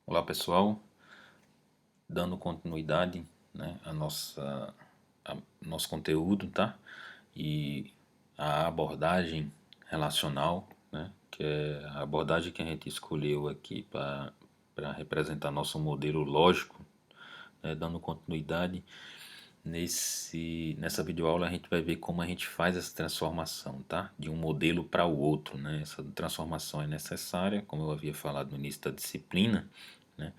Olá pessoal, dando continuidade, né, nosso conteúdo, tá? E a abordagem relacional, né, que é a abordagem que a gente escolheu aqui para representar nosso modelo lógico, né, dando continuidade nessa videoaula a gente vai ver como a gente faz essa transformação, tá? De um modelo para o outro, né? Essa transformação é necessária, como eu havia falado no início da disciplina, né?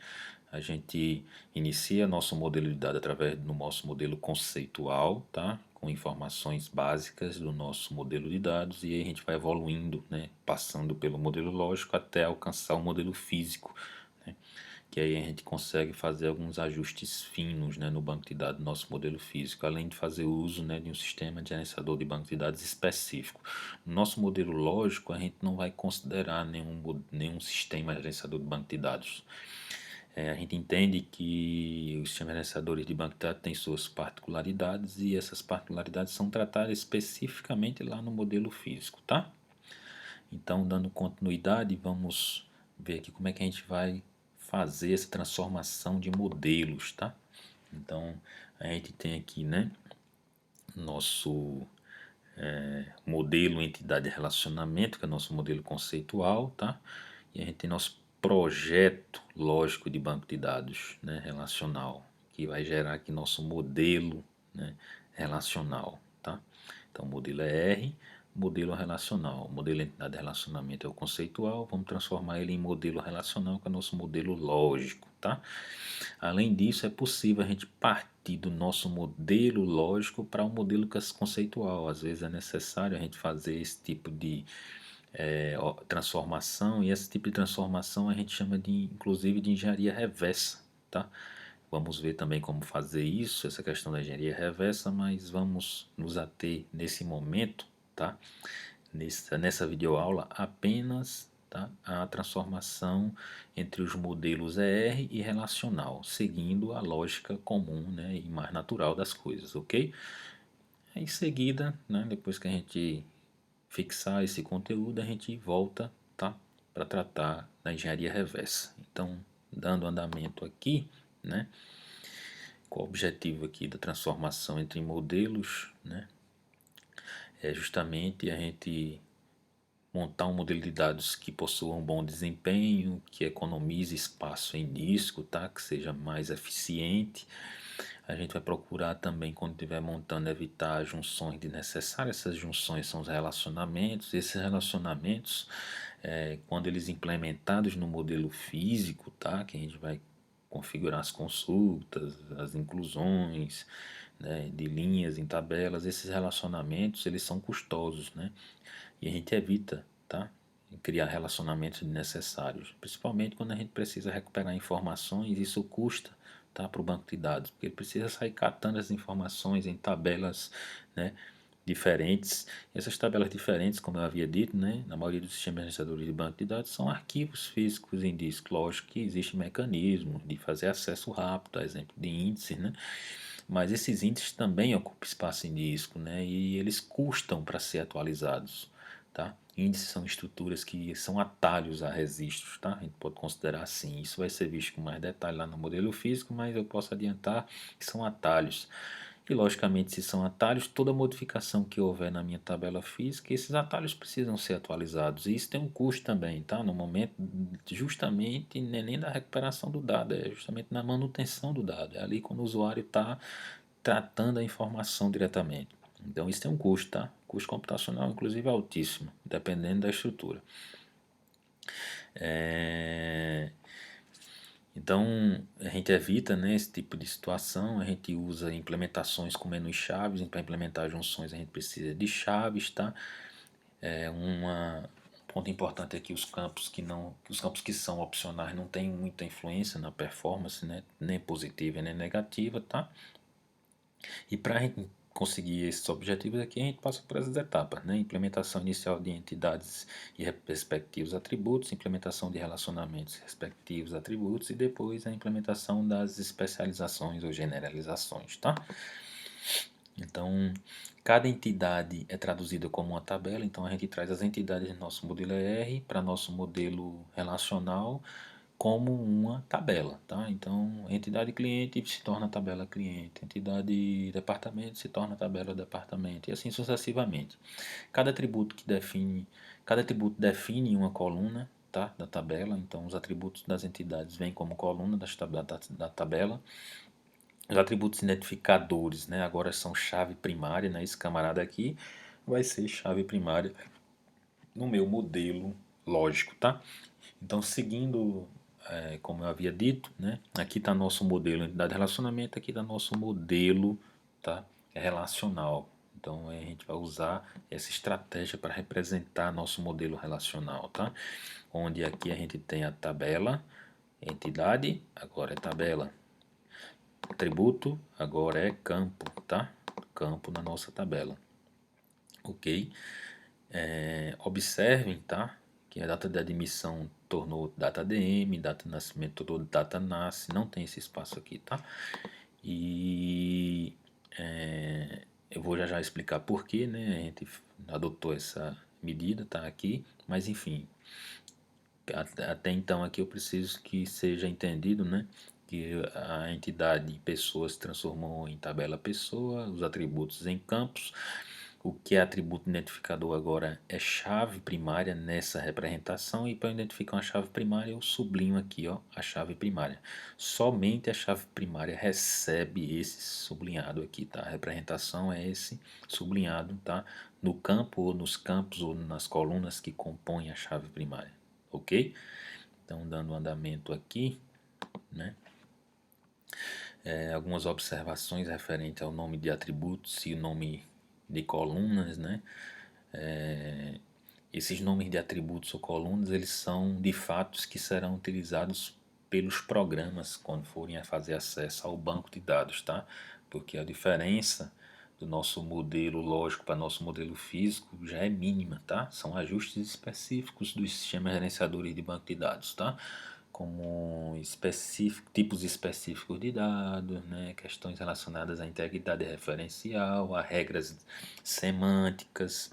A gente inicia nosso modelo de dados através do nosso modelo conceitual, tá? Com informações básicas do nosso modelo de dados e aí a gente vai evoluindo, né? Passando pelo modelo lógico até alcançar o modelo físico, né? Que aí a gente consegue fazer alguns ajustes finos, né, no banco de dados do nosso modelo físico, além de fazer uso, né, de um sistema de gerenciador de banco de dados específico. No nosso modelo lógico, a gente não vai considerar nenhum sistema gerenciador de banco de dados. A gente entende que os sistemas gerenciadores de banco de dados têm suas particularidades e essas particularidades são tratadas especificamente lá no modelo físico, tá? Então, dando continuidade, vamos ver aqui como é que a gente vai fazer essa transformação de modelos, tá? Então, a gente tem aqui, né, nosso modelo entidade de relacionamento, que é nosso modelo conceitual, tá? E a gente tem nosso projeto lógico de banco de dados, né, relacional, que vai gerar aqui nosso modelo, né, relacional, tá? Então, o modelo é R, modelo relacional. O modelo entidade de relacionamento é o conceitual, vamos transformar ele em modelo relacional, que é o nosso modelo lógico, tá? Além disso, é possível a gente partir do nosso modelo lógico para um modelo conceitual. Às vezes é necessário a gente fazer esse tipo de transformação, e esse tipo de transformação a gente chama de, inclusive, de engenharia reversa, tá? Vamos ver também como fazer isso, essa questão da engenharia reversa, mas vamos nos ater nesse momento, tá? Nessa videoaula apenas, tá? A transformação entre os modelos ER e relacional, seguindo a lógica comum, né, e mais natural das coisas, ok? Em seguida, né, depois que a gente fixar esse conteúdo, a gente volta, tá? Para tratar da engenharia reversa. Então, dando andamento aqui, né? Qual o objetivo aqui da transformação entre modelos, né? É justamente a gente montar um modelo de dados que possua um bom desempenho, que economize espaço em disco, tá? Que seja mais eficiente. A gente vai procurar também, quando estiver montando, evitar junções desnecessárias. Essas junções são os relacionamentos. Esses relacionamentos, quando eles implementados no modelo físico, tá? Que a gente vai configurar as consultas, as inclusões, né, de linhas em tabelas, esses relacionamentos eles são custosos, né? E a gente evita, tá? Criar relacionamentos desnecessários, principalmente quando a gente precisa recuperar informações, isso custa, tá, para o banco de dados, porque ele precisa sair catando as informações em tabelas, né, diferentes. E essas tabelas diferentes, como eu havia dito, né, na maioria dos sistemas gerenciadores de banco de dados, são arquivos físicos em disco. Lógico que existe mecanismo de fazer acesso rápido, a exemplo de índices, né, mas esses índices também ocupam espaço em disco, né, e eles custam para ser atualizados. Tá? Índices são estruturas que são atalhos a registros, tá? A gente pode considerar assim. Isso vai ser visto com mais detalhe lá no modelo físico, mas eu posso adiantar que são atalhos. E logicamente, se são atalhos, toda modificação que houver na minha tabela física, esses atalhos precisam ser atualizados. E isso tem um custo também, tá? No momento, justamente, não é nem da recuperação do dado, é justamente na manutenção do dado. É ali quando o usuário está tratando a informação diretamente. Então isso tem um custo, tá? Custo computacional, inclusive, altíssimo, dependendo da estrutura. É... Então a gente evita, né, esse tipo de situação, a gente usa implementações com menus chaves, para implementar junções a gente precisa de chaves, tá? Um ponto importante é que os campos que são opcionais não têm muita influência na performance, né, nem positiva nem negativa, tá? E para a gente conseguir esses objetivos aqui, a gente passa por essas etapas, né? Implementação inicial de entidades e respectivos atributos, implementação de relacionamentos e respectivos atributos e depois a implementação das especializações ou generalizações, tá? Então, cada entidade é traduzida como uma tabela, então a gente traz as entidades do nosso modelo R para nosso modelo relacional como uma tabela, tá? Então, entidade cliente se torna tabela cliente, entidade departamento se torna tabela departamento, e assim sucessivamente. Cada atributo que define, cada atributo define uma coluna, tá? Da tabela, então os atributos das entidades vêm como coluna da tabela. Os atributos identificadores, né? Agora são chave primária, né? Esse camarada aqui vai ser chave primária no meu modelo lógico, tá? Então, seguindo, como eu havia dito, né? Aqui está nosso modelo de entidade de relacionamento, aqui está nosso modelo, tá? Relacional. Então, a gente vai usar essa estratégia para representar nosso modelo relacional, tá? Onde aqui a gente tem a tabela, entidade, agora é tabela. Atributo, agora é campo, tá? Campo na nossa tabela. Ok? Observem, tá? Que a data de admissão tornou data ADM, data de nascimento tornou data nasce, não tem esse espaço aqui, tá? E eu vou já explicar por que, né? A gente adotou essa medida, tá aqui, mas enfim, até então aqui eu preciso que seja entendido, né? Que a entidade pessoa se transformou em tabela pessoa, os atributos em campos. O que é atributo identificador agora é chave primária nessa representação, e para identificar uma chave primária eu sublinho aqui, ó, a chave primária. Somente a chave primária recebe esse sublinhado aqui, tá? A representação é esse sublinhado, tá? No campo ou nos campos ou nas colunas que compõem a chave primária, ok? Então, dando andamento aqui, né? Algumas observações referentes ao nome de atributos e o nome de colunas, né? Esses nomes de atributos ou colunas, eles são de fatos que serão utilizados pelos programas quando forem a fazer acesso ao banco de dados, tá? Porque a diferença do nosso modelo lógico para nosso modelo físico já é mínima, tá? São ajustes específicos dos sistemas gerenciadores de banco de dados, tá? Como tipos específicos de dados, né? Questões relacionadas à integridade referencial, a regras semânticas,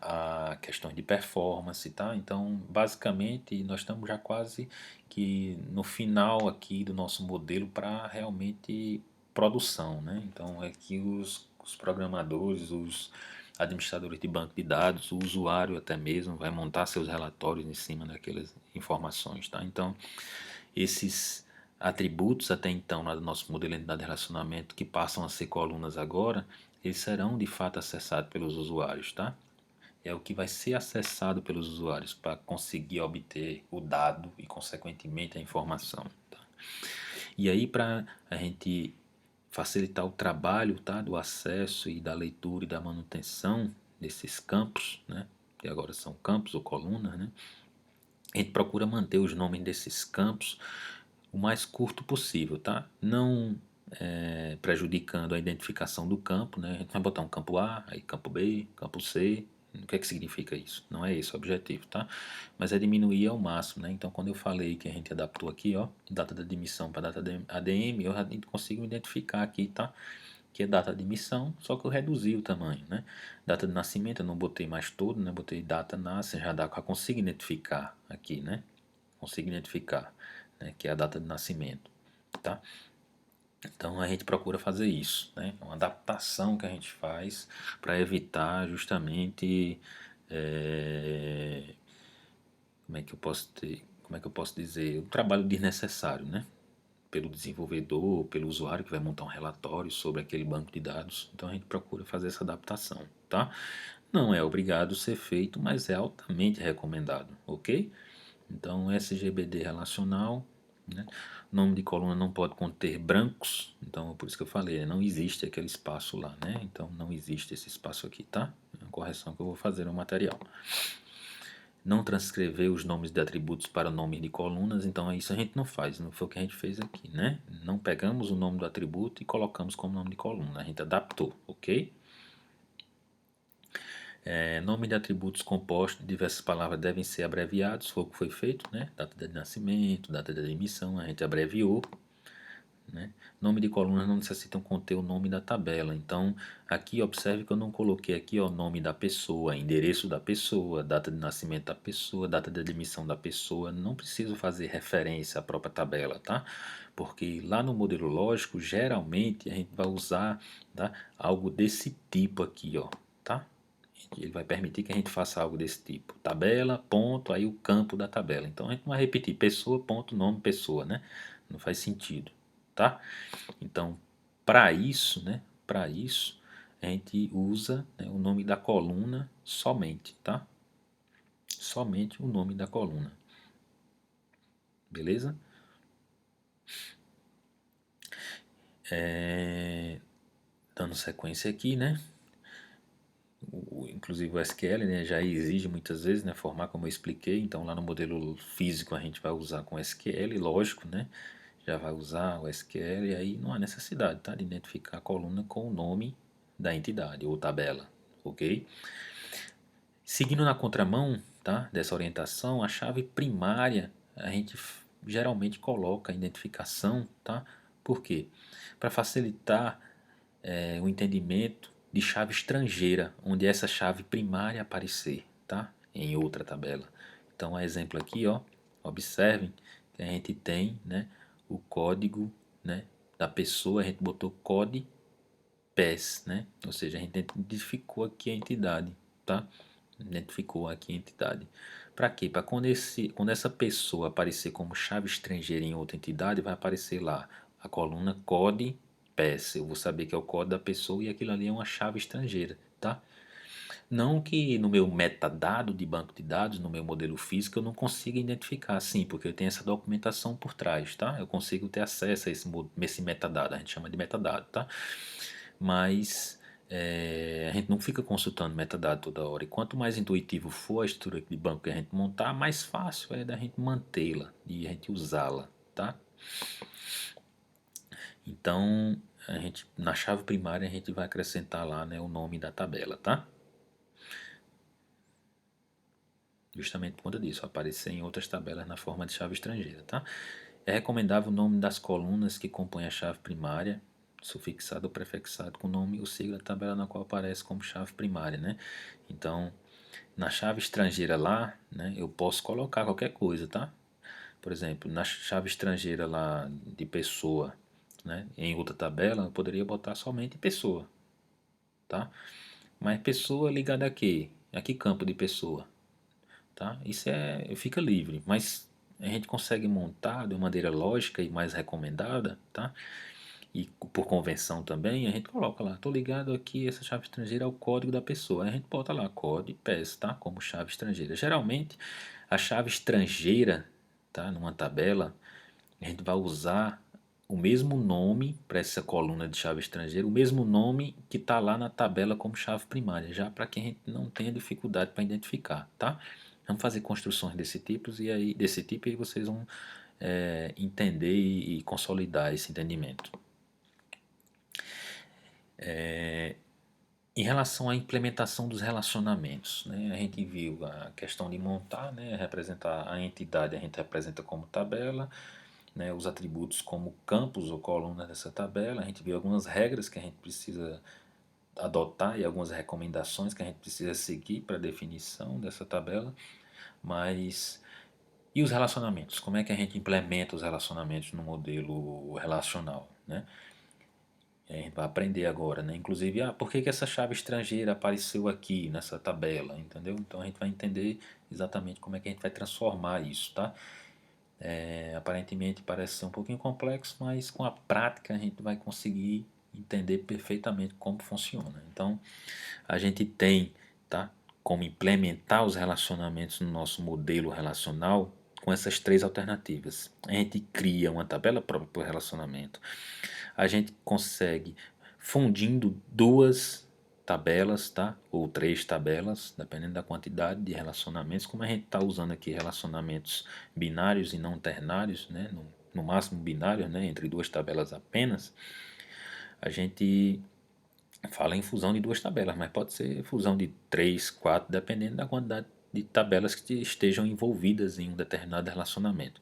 a questões de performance, tá? Então, basicamente, nós estamos já quase que no final aqui do nosso modelo para realmente produção, né? Então, é que os programadores, os administradores de banco de dados, o usuário até mesmo vai montar seus relatórios em cima daquelas informações, tá? Então, esses atributos até então lá do nosso modelo de identidade de relacionamento que passam a ser colunas agora, eles serão de fato acessados pelos usuários, tá? É o que vai ser acessado pelos usuários para conseguir obter o dado e consequentemente a informação, tá? E aí para a gente facilitar o trabalho, tá, do acesso e da leitura e da manutenção desses campos, né, que agora são campos ou colunas, né, a gente procura manter os nomes desses campos o mais curto possível, tá? Não prejudicando a identificação do campo, né? A gente vai botar um campo A, aí campo B, campo C. O que é que significa isso? Não é esse o objetivo, tá? Mas é diminuir ao máximo, né? Então, quando eu falei que a gente adaptou aqui, ó, data de admissão para data de ADM, eu já consigo identificar aqui, tá? Que é data de admissão, só que eu reduzi o tamanho, né? Data de nascimento eu não botei mais todo, né? Botei data nasce, já consigo identificar aqui, né? Consigo identificar, né? Que é a data de nascimento, tá? Então a gente procura fazer isso, né? Uma adaptação que a gente faz para evitar justamente como é que eu posso dizer, o trabalho desnecessário, né? Pelo desenvolvedor, pelo usuário que vai montar um relatório sobre aquele banco de dados. Então a gente procura fazer essa adaptação, tá? Não é obrigado a ser feito, mas é altamente recomendado, ok? Então SGBD relacional, né? Nome de coluna não pode conter brancos, então por isso que eu falei, não existe aquele espaço lá, né? Então não existe esse espaço aqui, tá? É uma correção que eu vou fazer no material. Não transcrever os nomes de atributos para nomes de colunas, então isso a gente não faz, não foi o que a gente fez aqui, né? Não pegamos o nome do atributo e colocamos como nome de coluna, a gente adaptou, ok? Nome de atributos compostos de diversas palavras devem ser abreviados, foi o que foi feito, né? Data de nascimento, data de admissão, a gente abreviou, né? Nome de colunas não necessitam conter o nome da tabela. Então, aqui observe que eu não coloquei aqui o nome da pessoa, endereço da pessoa, data de nascimento da pessoa, data de admissão da pessoa. Não preciso fazer referência à própria tabela, tá? Porque lá no modelo lógico, geralmente a gente vai usar, tá, algo desse tipo aqui, ó, tá? Ele vai permitir que a gente faça algo desse tipo. Tabela, ponto, aí o campo da tabela. Então a gente não vai repetir pessoa, ponto, nome, pessoa, né? Não faz sentido, tá? Então, para isso, né? Para isso, a gente usa, né, o nome da coluna somente, tá? Somente o nome da coluna. Beleza? Dando sequência aqui, né? Inclusive o SQL, né, já exige muitas vezes, né, formar como eu expliquei. Então lá no modelo físico a gente vai usar com SQL, lógico, né? Já vai usar o SQL e aí não há necessidade, tá, de identificar a coluna com o nome da entidade ou tabela, ok? Seguindo na contramão, tá, dessa orientação, a chave primária a gente geralmente coloca a identificação, tá? Por quê? Para facilitar o entendimento de chave estrangeira, onde essa chave primária aparecer, tá? Em outra tabela. Então, a exemplo aqui, ó, observem que a gente tem, né, o código, né, da pessoa, a gente botou code PES, né? Ou seja, a gente identificou aqui a entidade, tá? Identificou aqui a entidade. Para quê? Para quando essa pessoa aparecer como chave estrangeira em outra entidade, vai aparecer lá a coluna code PES. Eu vou saber que é o código da pessoa e aquilo ali é uma chave estrangeira, tá? Não que no meu metadado de banco de dados, no meu modelo físico, eu não consiga identificar, sim, porque eu tenho essa documentação por trás, tá? Eu consigo ter acesso a esse metadado, a gente chama de metadado, tá? Mas a gente não fica consultando metadado toda hora. E quanto mais intuitivo for a estrutura de banco que a gente montar, mais fácil é da gente mantê-la e a gente usá-la, tá? Então, na chave primária a gente vai acrescentar lá, né, o nome da tabela, tá? Justamente por conta disso, aparecer em outras tabelas na forma de chave estrangeira, tá? É recomendável o nome das colunas que compõem a chave primária, sufixado ou prefixado com o nome ou sigla da tabela na qual aparece como chave primária, né? Então, na chave estrangeira lá, né, eu posso colocar qualquer coisa, tá? Por exemplo, na chave estrangeira lá de pessoa, né, em outra tabela, eu poderia botar somente pessoa, tá? Mas pessoa ligada a quê? A que campo de pessoa? Tá? Isso fica livre, mas a gente consegue montar de uma maneira lógica e mais recomendada, tá? E por convenção também, a gente coloca lá, estou ligado aqui, essa chave estrangeira é o código da pessoa. A gente bota lá, código PES, tá? Como chave estrangeira. Geralmente, a chave estrangeira, tá? Numa tabela, a gente vai usar o mesmo nome para essa coluna de chave estrangeira, o mesmo nome que está lá na tabela como chave primária, já para que a gente não tenha dificuldade para identificar, tá? Vamos fazer construções desse tipo e aí vocês vão entender e consolidar esse entendimento. Em relação à implementação dos relacionamentos, né, a gente viu a questão de montar, né, representar a entidade, a gente representa como tabela, né, os atributos como campos ou colunas dessa tabela, a gente viu algumas regras que a gente precisa adotar e algumas recomendações que a gente precisa seguir para a definição dessa tabela, mas e os relacionamentos? Como é que a gente implementa os relacionamentos no modelo relacional, né? A gente vai aprender agora, né? Inclusive, por que essa chave estrangeira apareceu aqui nessa tabela, entendeu? Então a gente vai entender exatamente como é que a gente vai transformar isso, tá? Aparentemente parece ser um pouquinho complexo, mas com a prática a gente vai conseguir entender perfeitamente como funciona. Então a gente tem, tá? Como implementar os relacionamentos no nosso modelo relacional com essas três alternativas. A gente cria uma tabela própria para o relacionamento. A gente consegue fundindo duas tabelas, tá? Ou três tabelas, dependendo da quantidade de relacionamentos. Como a gente está usando aqui relacionamentos binários e não ternários, né? No máximo binários, né? Entre duas tabelas apenas, a gente fala em fusão de duas tabelas, mas pode ser fusão de três, quatro, dependendo da quantidade de tabelas que estejam envolvidas em um determinado relacionamento.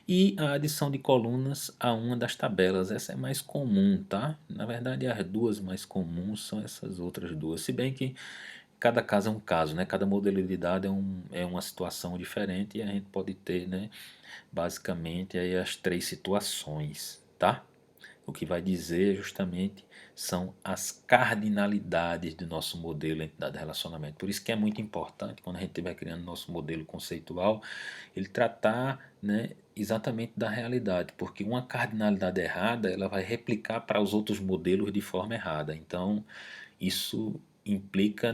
E a adição de colunas a uma das tabelas, essa é mais comum, tá? Na verdade, as duas mais comuns são essas outras duas, se bem que cada caso é um caso, né? Cada modelo de dado é uma situação diferente e a gente pode ter, né, basicamente aí as três situações, tá? O que vai dizer justamente são as cardinalidades do nosso modelo de entidade de relacionamento. Por isso que é muito importante, quando a gente estiver criando nosso modelo conceitual, ele tratar, né, exatamente da realidade, porque uma cardinalidade errada ela vai replicar para os outros modelos de forma errada. Então, isso implica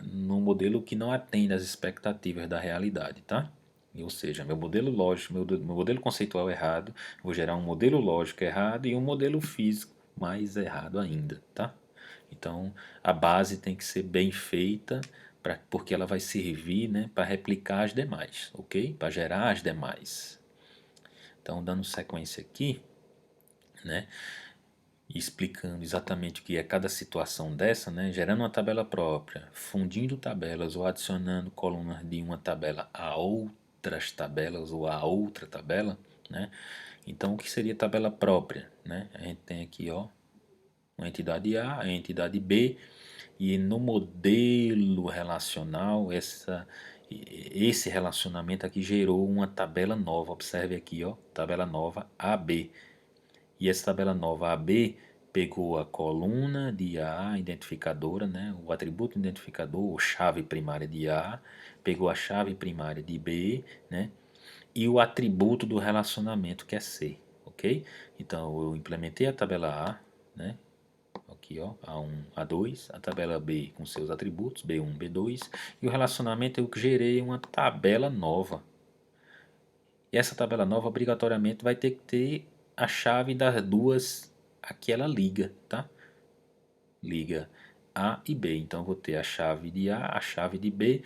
no modelo que não atende às expectativas da realidade, tá? Ou seja, meu modelo lógico, meu modelo conceitual errado, vou gerar um modelo lógico errado e um modelo físico mais errado ainda, tá? Então, a base tem que ser bem feita, porque ela vai servir, né, para replicar as demais, ok? Para gerar as demais. Então, dando sequência aqui, né, e explicando exatamente o que é cada situação dessa, né, gerando uma tabela própria, fundindo tabelas ou adicionando colunas de uma tabela a outras tabelas ou a outra tabela, né? Então, o que seria tabela própria, né? A gente tem aqui, ó, uma entidade A, a entidade B, e no modelo relacional, esse relacionamento aqui gerou uma tabela nova. Observe aqui, ó, tabela nova AB. E essa tabela nova AB pegou a coluna de A identificadora, né, o atributo identificador, ou chave primária de A, pegou a chave primária de B, né, e o atributo do relacionamento que é C, ok? Então eu implementei a tabela A, né, aqui ó, A1, A2, a tabela B com seus atributos, B1, B2, e o relacionamento eu gerei uma tabela nova. E essa tabela nova obrigatoriamente vai ter que ter a chave das duas a que ela liga, tá? Liga A e B. Então eu vou ter a chave de A, a chave de B,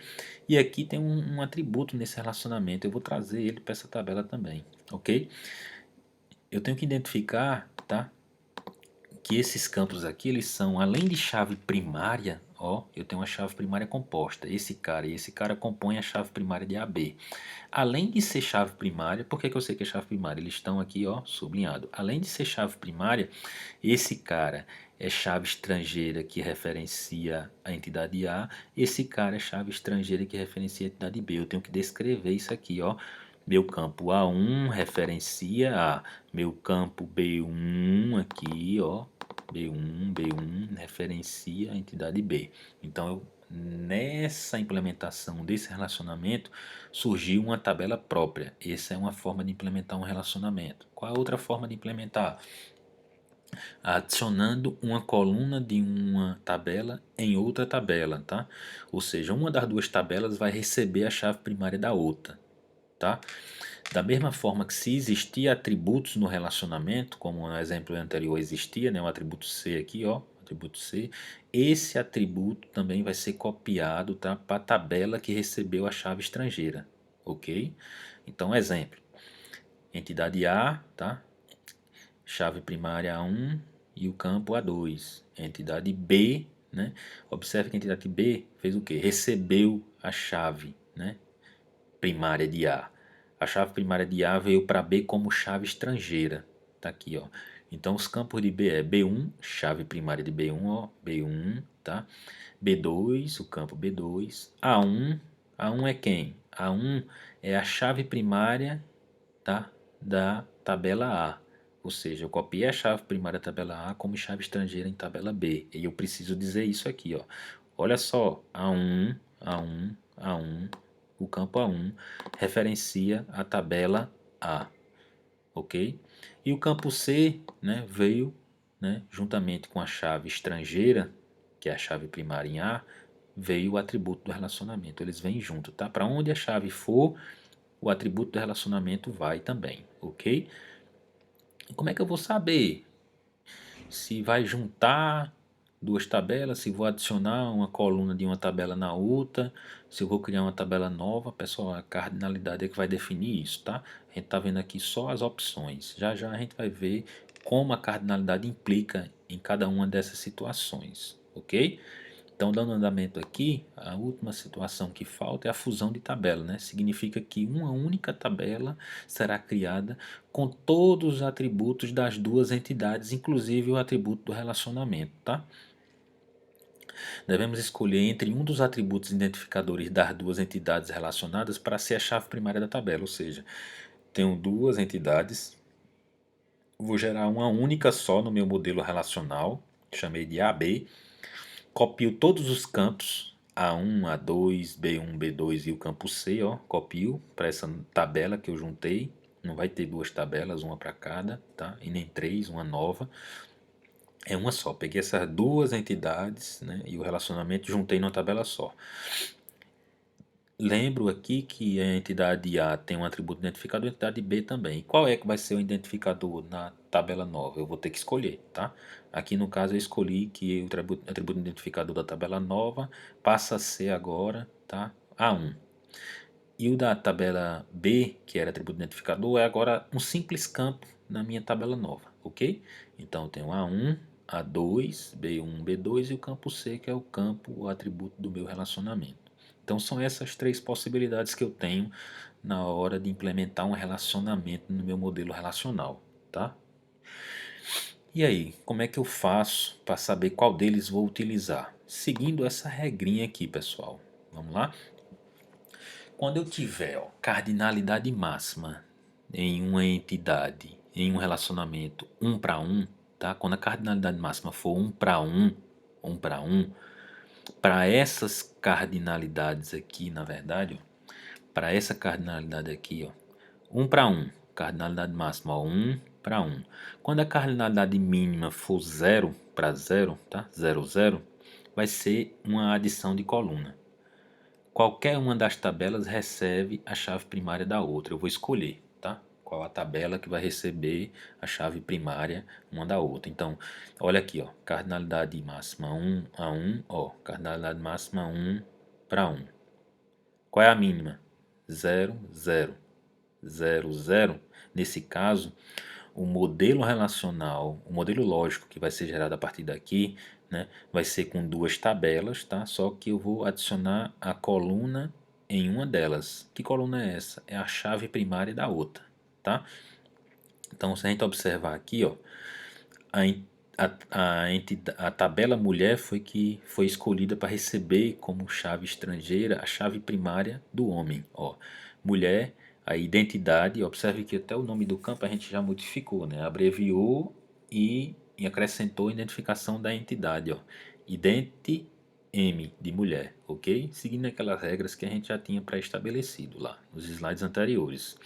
e aqui tem um atributo nesse relacionamento. Eu vou trazer ele para essa tabela também, ok? Eu tenho que identificar, tá, que esses campos aqui, eles são, além de chave primária, ó, eu tenho uma chave primária composta. Esse cara e esse cara compõem a chave primária de AB. Além de ser chave primária, por que que eu sei que é chave primária? Eles estão aqui, ó, sublinhado. Além de ser chave primária, esse cara é chave estrangeira que referencia a entidade A, esse cara é chave estrangeira que referencia a entidade B. Eu tenho que descrever isso aqui, ó. Meu campo A1 referencia a meu campo B1 aqui, ó. B1 referencia a entidade B. Então, nessa implementação desse relacionamento, surgiu uma tabela própria. Essa é uma forma de implementar um relacionamento. Qual a outra forma de implementar? Adicionando uma coluna de uma tabela em outra tabela, tá? Ou seja, uma das duas tabelas vai receber a chave primária da outra, tá? Da mesma forma que se existia atributos no relacionamento, como no exemplo anterior existia, né, o atributo C aqui, ó, atributo C, esse atributo também vai ser copiado, tá, para a tabela que recebeu a chave estrangeira, ok? Então, exemplo, entidade A, tá? Chave primária A1 e o campo A2. Entidade B, né? Observe que a entidade B fez o quê? Recebeu a chave, né, primária de A. A chave primária de A veio para B como chave estrangeira. Tá aqui, ó. Então os campos de B é B1, chave primária de B1, ó, B1, tá? B2, o campo B2, A1, A1 é quem? A1 é a chave primária, tá, da tabela A. Ou seja, eu copiei a chave primária da tabela A como chave estrangeira em tabela B. E eu preciso dizer isso aqui, ó. Olha só, A1, A1, A1, o campo A1 referencia a tabela A, ok? E o campo C, né, veio, né, juntamente com a chave estrangeira, que é a chave primária em A, veio o atributo do relacionamento. Eles vêm junto, tá? Para onde a chave for, o atributo do relacionamento vai também, ok? E como é que eu vou saber se vai juntar duas tabelas, se vou adicionar uma coluna de uma tabela na outra, se eu vou criar uma tabela nova? Pessoal, a cardinalidade é que vai definir isso, tá? A gente está vendo aqui só as opções. Já já a gente vai ver como a cardinalidade implica em cada uma dessas situações, ok? Então, dando andamento aqui, a última situação que falta é a fusão de tabela, né? Significa que uma única tabela será criada com todos os atributos das duas entidades, inclusive o atributo do relacionamento, tá? Devemos escolher entre um dos atributos identificadores das duas entidades relacionadas para ser a chave primária da tabela, ou seja, tenho duas entidades, vou gerar uma única só no meu modelo relacional, chamei de AB, copio todos os campos, A1, A2, B1, B2 e o campo C, ó, copio para essa tabela que eu juntei, não vai ter duas tabelas, uma para cada, tá? E nem três, uma nova. É uma só, peguei essas duas entidades, né, e o relacionamento juntei numa tabela só. Lembro aqui que a entidade A tem um atributo identificador, a entidade B também. E qual é que vai ser o identificador na tabela nova? Eu vou ter que escolher, tá? Aqui no caso eu escolhi que o atributo identificador da tabela nova passa a ser agora, tá? A1. E o da tabela B, que era atributo identificador, é agora um simples campo na minha tabela nova, ok? Então eu tenho A1, A2, B1, B2 e o campo C, que é o campo, o atributo do meu relacionamento. Então são essas três possibilidades que eu tenho na hora de implementar um relacionamento no meu modelo relacional, tá? E aí, como é que eu faço para saber qual deles vou utilizar? Seguindo essa regrinha aqui, pessoal. Vamos lá? Quando eu tiver cardinalidade máxima em uma entidade, em um relacionamento um para um, tá? Quando a cardinalidade máxima for um para um, para essas cardinalidades aqui, na verdade, para essa cardinalidade aqui, ó, um para um, cardinalidade máxima, ó, 1 para um. Quando a cardinalidade mínima for zero para zero, tá? Zero, zero, vai ser uma adição de coluna. Qualquer uma das tabelas recebe a chave primária da outra. Eu vou escolher, tá? Qual a tabela que vai receber a chave primária uma da outra. Então, olha aqui, ó, cardinalidade máxima 1 a 1, ó, cardinalidade máxima 1 para 1. Qual é a mínima? 0, 0, 0, 0. Nesse caso, o modelo relacional, o modelo lógico que vai ser gerado a partir daqui, né, vai ser com duas tabelas, tá? Só que eu vou adicionar a coluna em uma delas. Que coluna é essa? É a chave primária da outra, tá? Então, se a gente observar aqui, ó, a, a tabela mulher foi escolhida para receber como chave estrangeira a chave primária do homem. Ó. Mulher, a identidade, observe que até o nome do campo a gente já modificou, né? Abreviou e acrescentou a identificação da entidade. Ó. Identi M de mulher, ok? Seguindo aquelas regras que a gente já tinha pré-estabelecido lá nos slides anteriores.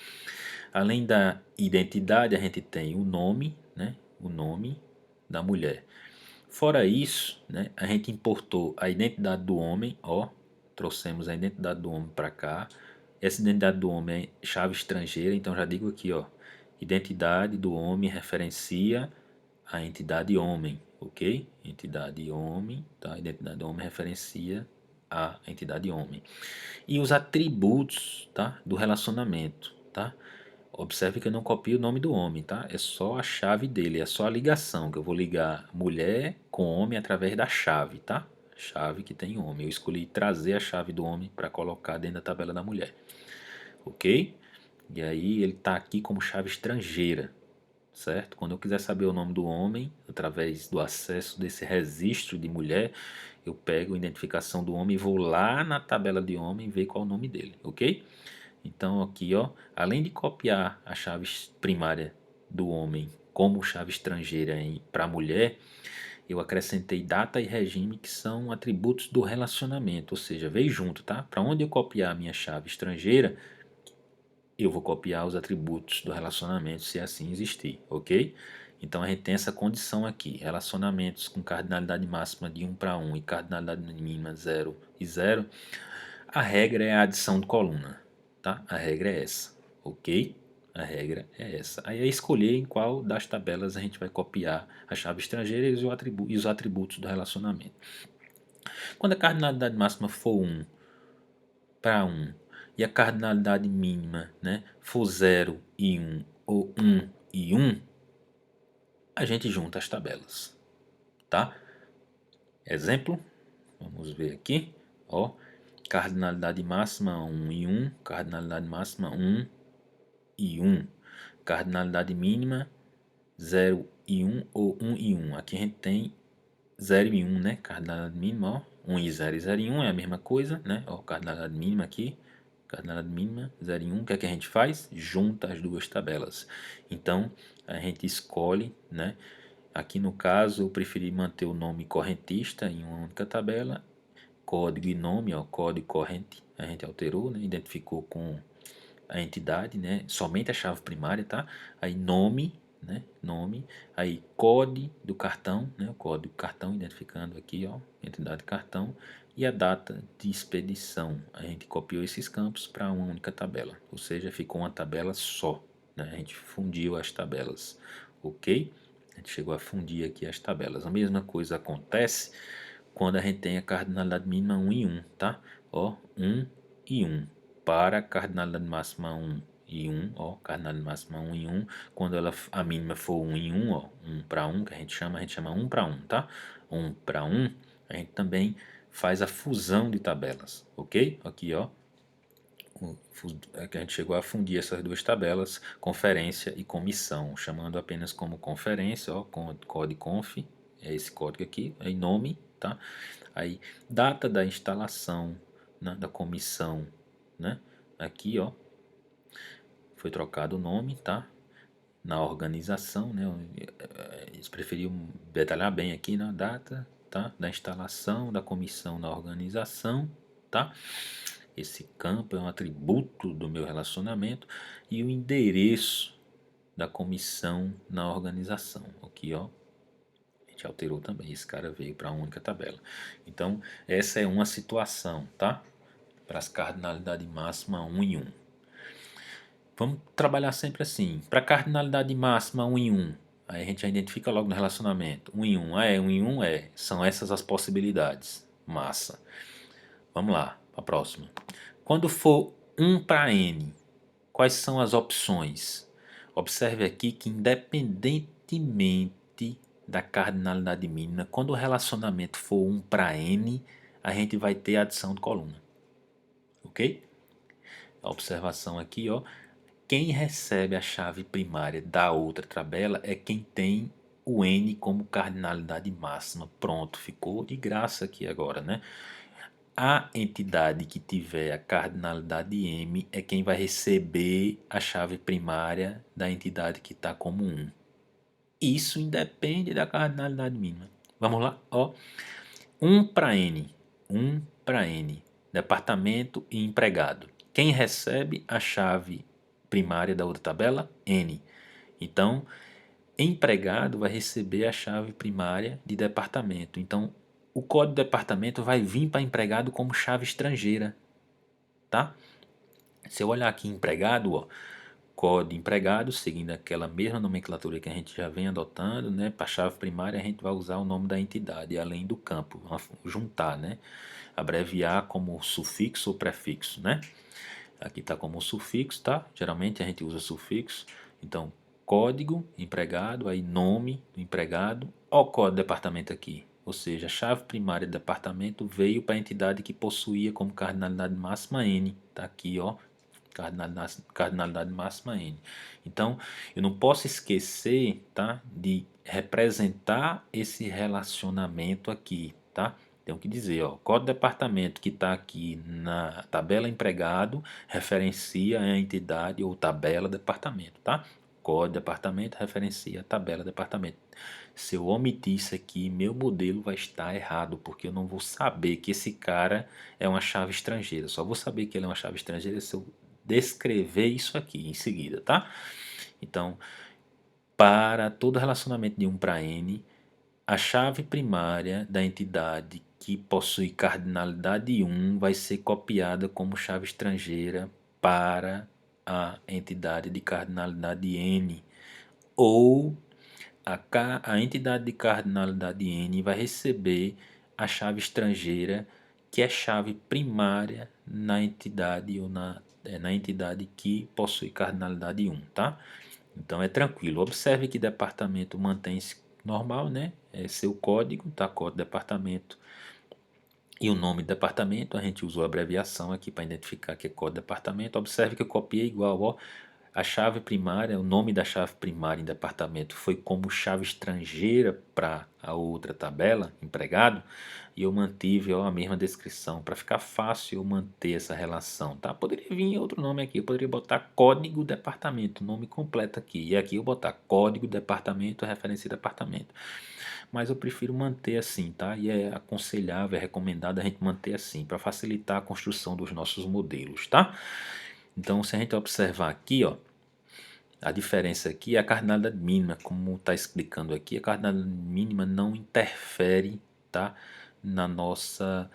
Além da identidade, a gente tem o nome, né? O nome da mulher. Fora isso, né, a gente importou a identidade do homem, ó, trouxemos a identidade do homem para cá. Essa identidade do homem é chave estrangeira, então já digo aqui, ó, identidade do homem referencia a entidade homem, ok? Entidade homem, tá? Identidade do homem referencia a entidade homem. E os atributos, tá, do relacionamento, tá? Observe que eu não copio o nome do homem, tá? É só a chave dele, é só a ligação, que eu vou ligar mulher com homem através da chave, tá? Chave que tem homem. Eu escolhi trazer a chave do homem para colocar dentro da tabela da mulher, ok? E aí ele está aqui como chave estrangeira, certo? Quando eu quiser saber o nome do homem, através do acesso desse registro de mulher, eu pego a identificação do homem e vou lá na tabela de homem ver qual é o nome dele, ok? Então aqui, ó, além de copiar a chave primária do homem como chave estrangeira para a mulher, eu acrescentei data e regime que são atributos do relacionamento, ou seja, veio junto, tá? Para onde eu copiar a minha chave estrangeira, eu vou copiar os atributos do relacionamento se assim existir, ok? Então a gente tem essa condição aqui, relacionamentos com cardinalidade máxima de 1 para 1 e cardinalidade mínima 0 e 0. A regra é a adição de coluna, tá? A regra é essa, ok? A regra é essa. Aí é escolher em qual das tabelas a gente vai copiar a chave estrangeira e os atributos do relacionamento. Quando a cardinalidade máxima for 1 para 1 e a cardinalidade mínima, né, for 0 e 1 ou 1 e 1, a gente junta as tabelas, tá? Exemplo? Vamos ver aqui, ó, cardinalidade máxima 1 e 1, cardinalidade máxima 1 e 1, cardinalidade mínima 0 e 1 ou 1 e 1. Aqui a gente tem 0 e 1, né? Cardinalidade mínima, ó, 1 e 0 e 0 e 1 é a mesma coisa, né? Ó, cardinalidade mínima aqui, cardinalidade mínima 0 e 1. O que é que a gente faz? Junta as duas tabelas. Então, a gente escolhe, né? Aqui no caso, eu preferi manter o nome correntista em uma única tabela. Código e nome, ó, código e corrente, a gente alterou, né? Identificou com a entidade, né? Somente a chave primária, tá? Aí nome, né? Nome, aí código do cartão, né? O código do cartão, identificando aqui, ó, entidade cartão, e a data de expedição. A gente copiou esses campos para uma única tabela, ou seja, ficou uma tabela só, né? A gente fundiu as tabelas, ok? A gente chegou a fundir aqui as tabelas. A mesma coisa acontece quando a gente tem a cardinalidade mínima 1 e 1, tá? Ó, 1 e 1 para a cardinalidade máxima 1 e 1, ó, cardinalidade máxima 1 e 1, quando a mínima for 1 e 1, ó, 1 para 1, que a gente chama 1 para 1, tá? 1 para 1, a gente também faz a fusão de tabelas, ok? Aqui, ó, que a gente chegou a fundir essas duas tabelas, conferência e comissão, chamando apenas como conferência, ó, código conf, é esse código aqui, aí nome, tá? Aí data da instalação, né, da comissão, né? Aqui, ó, foi trocado o nome, tá? Na organização, né? Eles preferiam detalhar bem aqui na data, tá? Da instalação da comissão na organização, tá? Esse campo é um atributo do meu relacionamento e o endereço da comissão na organização. Aqui, ó, a gente alterou também. Esse cara veio para uma única tabela. Então, essa é uma situação, tá? Para as cardinalidades máxima 1 e 1. Vamos trabalhar sempre assim. Para cardinalidade máxima 1 em 1, aí a gente já identifica logo no relacionamento. 1 em 1 é, 1 em 1 é. São essas as possibilidades. Massa. Vamos lá, para a próxima. Quando for 1 para n, quais são as opções? Observe aqui que independentemente da cardinalidade mínima, quando o relacionamento for 1 para n, a gente vai ter adição de coluna. Ok? A observação aqui, ó. Quem recebe a chave primária da outra tabela é quem tem o n como cardinalidade máxima. Pronto, ficou de graça aqui agora, né? A entidade que tiver a cardinalidade m é quem vai receber a chave primária da entidade que está como 1. Isso independe da cardinalidade mínima. Vamos lá? Ó, 1 para n. 1 para n. Departamento e empregado. Quem recebe a chave primária da outra tabela? N. Então, empregado vai receber a chave primária de departamento. Então, o código de departamento vai vir para empregado como chave estrangeira, tá? Se eu olhar aqui empregado, ó, código empregado, seguindo aquela mesma nomenclatura que a gente já vem adotando, né? Para a chave primária a gente vai usar o nome da entidade, além do campo, juntar, né? Abreviar como sufixo ou prefixo, né? Aqui está como sufixo, tá? Geralmente a gente usa sufixo. Então, código empregado, aí nome do empregado, ó, o código do departamento aqui. Ou seja, a chave primária do departamento veio para a entidade que possuía como cardinalidade máxima N. Tá aqui, ó, cardinalidade máxima N. Então, eu não posso esquecer, tá, de representar esse relacionamento aqui, tá? Tenho que dizer, ó, código de departamento que está aqui na tabela empregado referencia a entidade ou tabela departamento, tá? Código de departamento referencia a tabela departamento. Se eu omitir isso aqui, meu modelo vai estar errado, porque eu não vou saber que esse cara é uma chave estrangeira. Só vou saber que ele é uma chave estrangeira se eu descrever isso aqui em seguida, tá? Então, para todo relacionamento de 1 para n, a chave primária da entidade que possui cardinalidade 1 vai ser copiada como chave estrangeira para a entidade de cardinalidade n, ou a entidade de cardinalidade n vai receber a chave estrangeira que é chave primária na entidade ou na entidade que possui cardinalidade 1, tá? Então é tranquilo. Observe que departamento mantém-se normal, né? É seu código, tá? Código departamento E o nome do departamento, a gente usou a abreviação aqui para identificar que é código de departamento. Observe que eu copiei igual, ó. A chave primária, o nome da chave primária em departamento foi como chave estrangeira para a outra tabela, empregado, e eu mantive, ó, a mesma descrição para ficar fácil eu manter essa relação, tá? Poderia vir outro nome aqui, eu poderia botar código departamento, nome completo aqui, e aqui eu botar código departamento, referência departamento. Mas eu prefiro manter assim, tá? E é aconselhável, é recomendado a gente manter assim, para facilitar a construção dos nossos modelos, tá? Então, se a gente observar aqui, ó, a diferença aqui é a cardinalidade mínima, como está explicando aqui, a cardinalidade mínima não interfere, tá, na nossa,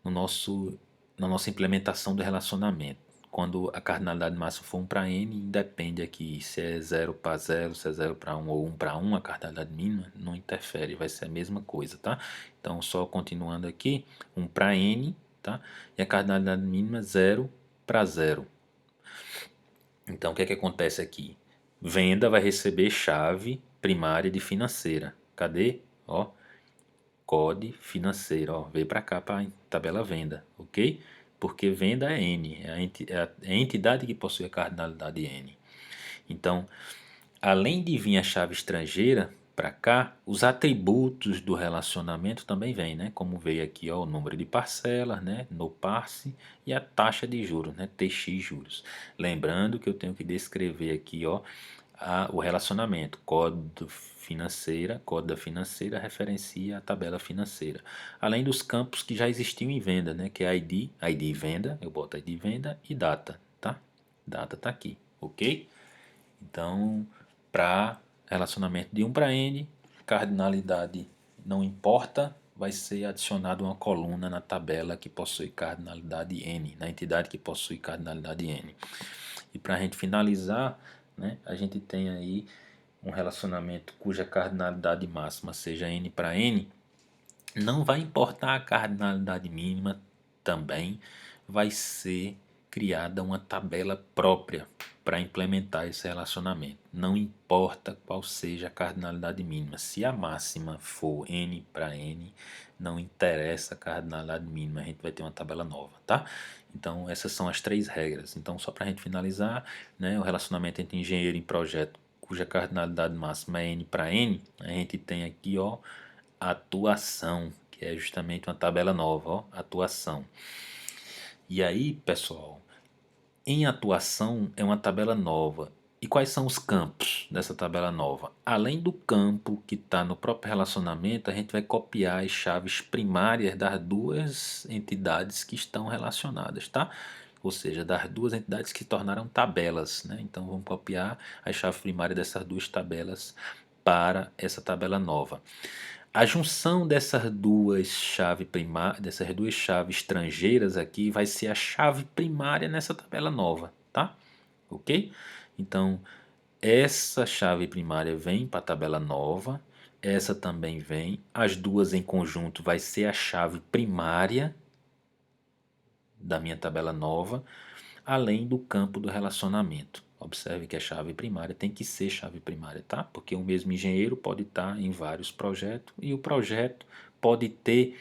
no nosso, na nossa implementação do relacionamento. Quando a cardinalidade máxima for 1 para n, independe aqui se é 0 para 0, se é 0 para 1 ou 1 para 1, a cardinalidade mínima não interfere, vai ser a mesma coisa, tá? Então, só continuando aqui, 1 para n, tá? E a cardinalidade mínima 0 para 0. Então, o que é que acontece aqui? Venda vai receber chave primária de financeira. Cadê? Ó, COD financeira. Ó, veio para cá para a tabela venda, ok? Porque venda é N, é a entidade que possui a cardinalidade N. Então, além de vir a chave estrangeira para cá, os atributos do relacionamento também vêm, né? Como veio aqui, ó, o número de parcelas, né? No parse e a taxa de juros, né? TX juros. Lembrando que eu tenho que descrever aqui, ó, o relacionamento, código da financeira referencia a tabela financeira. Além dos campos que já existiam em venda, né? Que é ID venda, eu boto ID venda e data, tá? Data tá aqui, ok? Então, para relacionamento de 1 para n, cardinalidade não importa, vai ser adicionado uma coluna na tabela que possui cardinalidade n, na entidade que possui cardinalidade n. E para a gente finalizar, né, a gente tem aí um relacionamento cuja cardinalidade máxima seja n para n, não vai importar a cardinalidade mínima também, vai ser criada uma tabela própria para implementar esse relacionamento. Não importa qual seja a cardinalidade mínima. Se a máxima for n para n, não interessa a cardinalidade mínima, a gente vai ter uma tabela nova, tá? Então, essas são as 3 regras. Então, só para a gente finalizar, né, o relacionamento entre engenheiro e projeto, cuja cardinalidade máxima é n para n, a gente tem aqui, ó, atuação, que é justamente uma tabela nova, ó, atuação. E aí, pessoal, em atuação é uma tabela nova. E quais são os campos dessa tabela nova? Além do campo que está no próprio relacionamento, a gente vai copiar as chaves primárias das duas entidades que estão relacionadas, tá? Ou seja, das duas entidades que tornaram tabelas, né? Então vamos copiar a chave primária dessas duas tabelas para essa tabela nova. A junção dessas duas chaves estrangeiras aqui vai ser a chave primária nessa tabela nova, tá? Ok? Então, essa chave primária vem para a tabela nova, essa também vem, as duas em conjunto vai ser a chave primária da minha tabela nova, além do campo do relacionamento. Observe que a chave primária tem que ser chave primária, tá? Porque o mesmo engenheiro pode estar em vários projetos e o projeto pode ter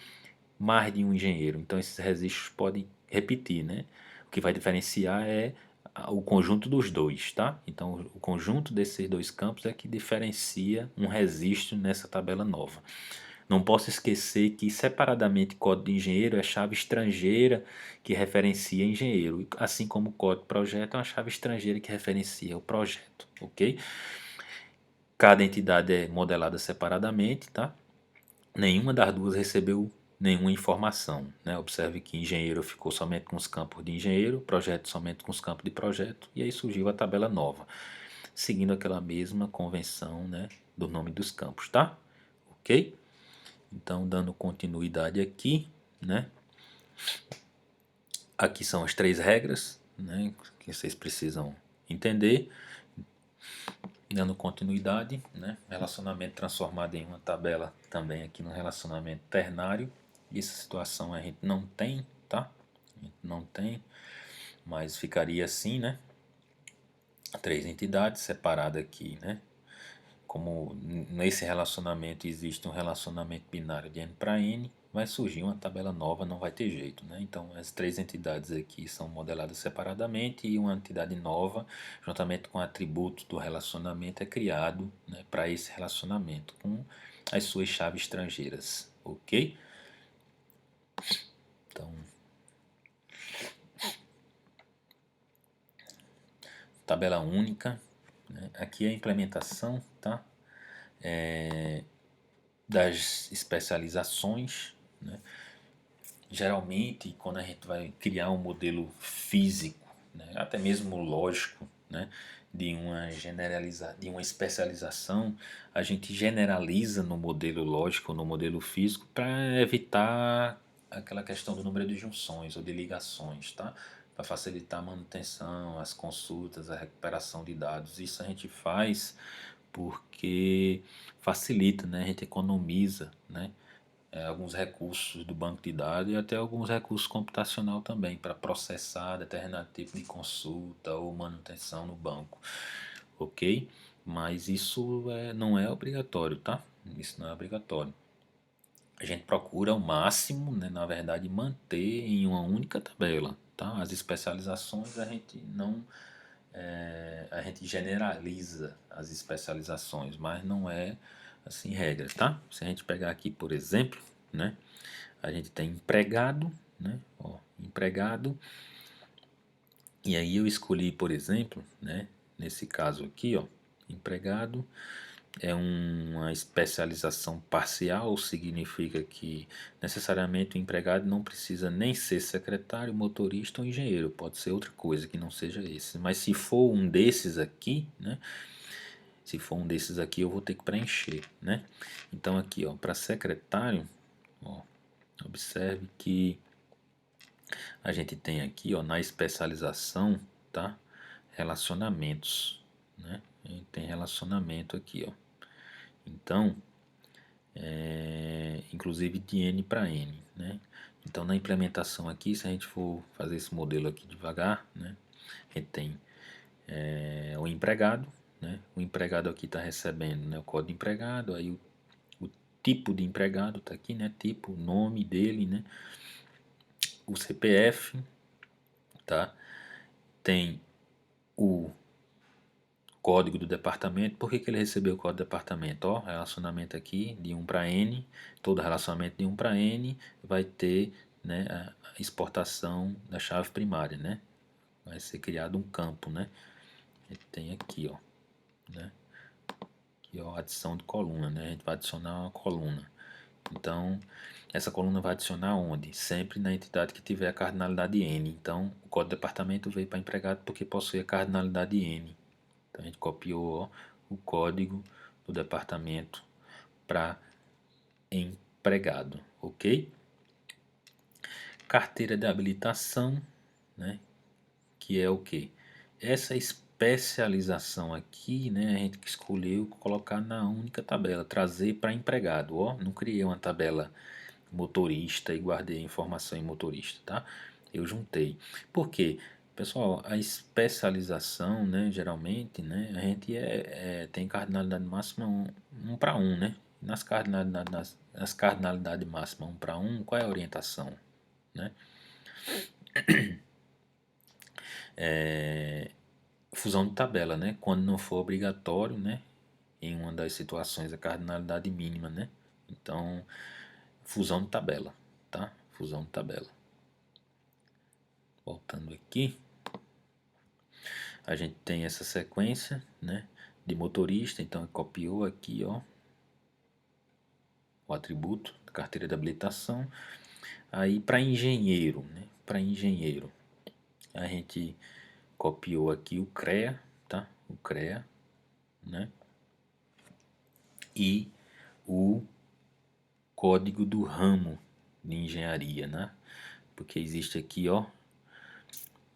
mais de um engenheiro. Então esses registros podem repetir, né? O que vai diferenciar é o conjunto dos dois, tá? Então o conjunto desses dois campos é que diferencia um registro nessa tabela nova. Não posso esquecer que separadamente código de engenheiro é chave estrangeira que referencia engenheiro, assim como o código projeto é uma chave estrangeira que referencia o projeto, ok? Cada entidade é modelada separadamente, tá? Nenhuma das duas recebeu nenhuma informação, né? Observe que engenheiro ficou somente com os campos de engenheiro, projeto somente com os campos de projeto, e aí surgiu a tabela nova, seguindo aquela mesma convenção, né, do nome dos campos, tá? Ok? Então, dando continuidade aqui, né? Aqui são as 3 regras, né, que vocês precisam entender. Dando continuidade, né? Relacionamento transformado em uma tabela também aqui no relacionamento ternário. Essa situação a gente não tem, tá? A gente não tem, mas ficaria assim, né? 3 entidades separadas aqui, né? como nesse relacionamento existe um relacionamento binário de n para n, vai surgir uma tabela nova, não vai ter jeito, né? Então, as três entidades aqui são modeladas separadamente e uma entidade nova, juntamente com o atributo do relacionamento, é criado, né, para esse relacionamento, com as suas chaves estrangeiras, ok? Então, tabela única, né? Aqui é a implementação, tá? Das especializações, né? Geralmente, quando a gente vai criar um modelo físico, né, até mesmo lógico, né, de uma especialização, a gente generaliza no modelo lógico, no modelo físico, para evitar aquela questão do número de junções ou de ligações, tá? Para facilitar a manutenção, as consultas, a recuperação de dados. Isso a gente faz porque facilita, né? A gente economiza, né? Alguns recursos do banco de dados e até alguns recursos computacional também para processar determinado tipo de consulta ou manutenção no banco, ok? Mas isso não é obrigatório, tá? Isso não é obrigatório. A gente procura ao máximo, né, na verdade, manter em uma única tabela, tá? As especializações a gente não a gente generaliza as especializações, mas não é assim regra, tá? Se a gente pegar aqui, por exemplo, né, a gente tem empregado, né, ó, empregado, e aí eu escolhi, por exemplo, né, nesse caso aqui, ó, empregado é uma especialização parcial, significa que necessariamente o empregado não precisa nem ser secretário, motorista ou engenheiro, pode ser outra coisa que não seja esse. Mas se for um desses aqui, né? Se for um desses aqui, eu vou ter que preencher, né? Então aqui, ó, para secretário, ó, observe que a gente tem aqui, ó, na especialização, tá? Relacionamentos, né? A gente tem relacionamento aqui, ó. Então, inclusive de N para N, né? Então, na implementação aqui, se a gente for fazer esse modelo aqui devagar, né? A gente tem o empregado, né? O empregado aqui está recebendo, né, o código de empregado, aí o tipo de empregado está aqui, né? Tipo, o nome dele, né? O CPF, tá? Tem o código do departamento. Por que ele recebeu o código do departamento? Ó, relacionamento aqui de 1 para N, todo relacionamento de 1 para N vai ter, né, a exportação da chave primária, né? Vai ser criado um campo, né? Tem aqui, ó, né? Aqui, ó, adição de coluna, né? A gente vai adicionar uma coluna. Então, essa coluna vai adicionar onde? Sempre na entidade que tiver a cardinalidade N. Então, o código do departamento veio para empregado porque possui a cardinalidade N. Então, a gente copiou, ó, o código do departamento para empregado, ok? Carteira de habilitação, né? Que é o que? Essa especialização aqui, né? A gente que escolheu colocar na única tabela, trazer para empregado, ó. Não criei uma tabela motorista e guardei a informação em motorista, tá? Eu juntei. Por quê? Pessoal, a especialização, né, geralmente, né, a gente tem cardinalidade máxima um para um, né? Nas cardinalidade máxima um para um, qual é a orientação, né? Fusão de tabela, né? Quando não for obrigatório, né? Em uma das situações a cardinalidade mínima, né? Então, fusão de tabela, tá? Fusão de tabela. Voltando aqui, a gente tem essa sequência, né, de motorista, então copiou aqui, ó, o atributo da carteira de habilitação. Aí para engenheiro, né, para engenheiro, a gente copiou aqui o CREA, tá? O CREA, né? E o código do ramo de engenharia, né? Porque existe aqui, ó,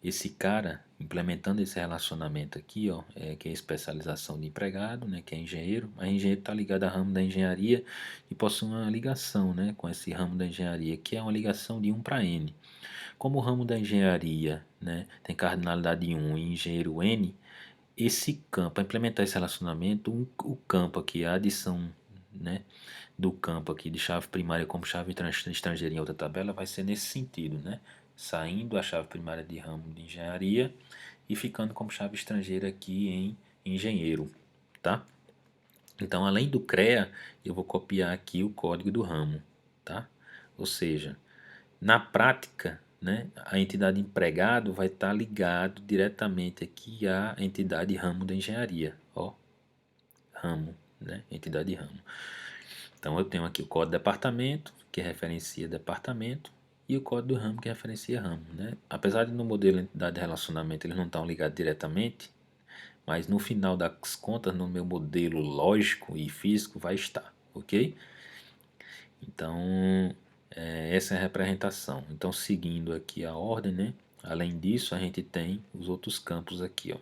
esse cara implementando esse relacionamento aqui, ó, que é a especialização de empregado, né, que é engenheiro. A engenheiro está ligado ao ramo da engenharia e possui uma ligação, né, com esse ramo da engenharia, que é uma ligação de 1 para N. Como o ramo da engenharia, né, tem cardinalidade 1 e engenheiro N, esse campo, para implementar esse relacionamento, o campo aqui, a adição, né, do campo aqui de chave primária como chave estrangeira em outra tabela vai ser nesse sentido, né? Saindo a chave primária de ramo de engenharia e ficando como chave estrangeira aqui em engenheiro, tá? Então, além do CREA, eu vou copiar aqui o código do ramo, tá? Ou seja, na prática, né, a entidade empregado vai estar ligado diretamente aqui à entidade ramo da engenharia, ó, ramo, né, entidade ramo. Então eu tenho aqui o código departamento, que referencia departamento, e o código do ramo, que referencia ramo, né? Apesar de no modelo entidade de relacionamento eles não estão ligados diretamente, mas no final das contas, no meu modelo lógico e físico, vai estar, ok? Então, essa é a representação. Então, seguindo aqui a ordem, né? Além disso, a gente tem os outros campos aqui, ó.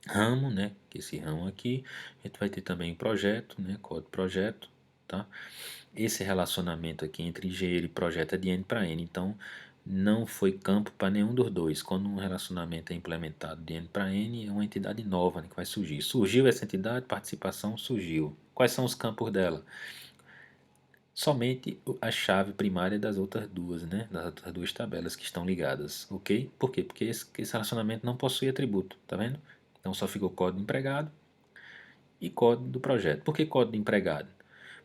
Ramo, né? Que esse ramo aqui, a gente vai ter também projeto, né? Código projeto, tá? Esse relacionamento aqui entre engenheiro e projeto é de N para N, então não foi campo para nenhum dos dois. Quando um relacionamento é implementado de N para N, é uma entidade nova, né, que vai surgir. Surgiu essa entidade, participação surgiu. Quais são os campos dela? Somente a chave primária das outras duas, né? Das outras duas tabelas que estão ligadas, ok? Por quê? Porque esse relacionamento não possui atributo, tá vendo? Então só ficou código empregado e código do projeto. Por que código de empregado?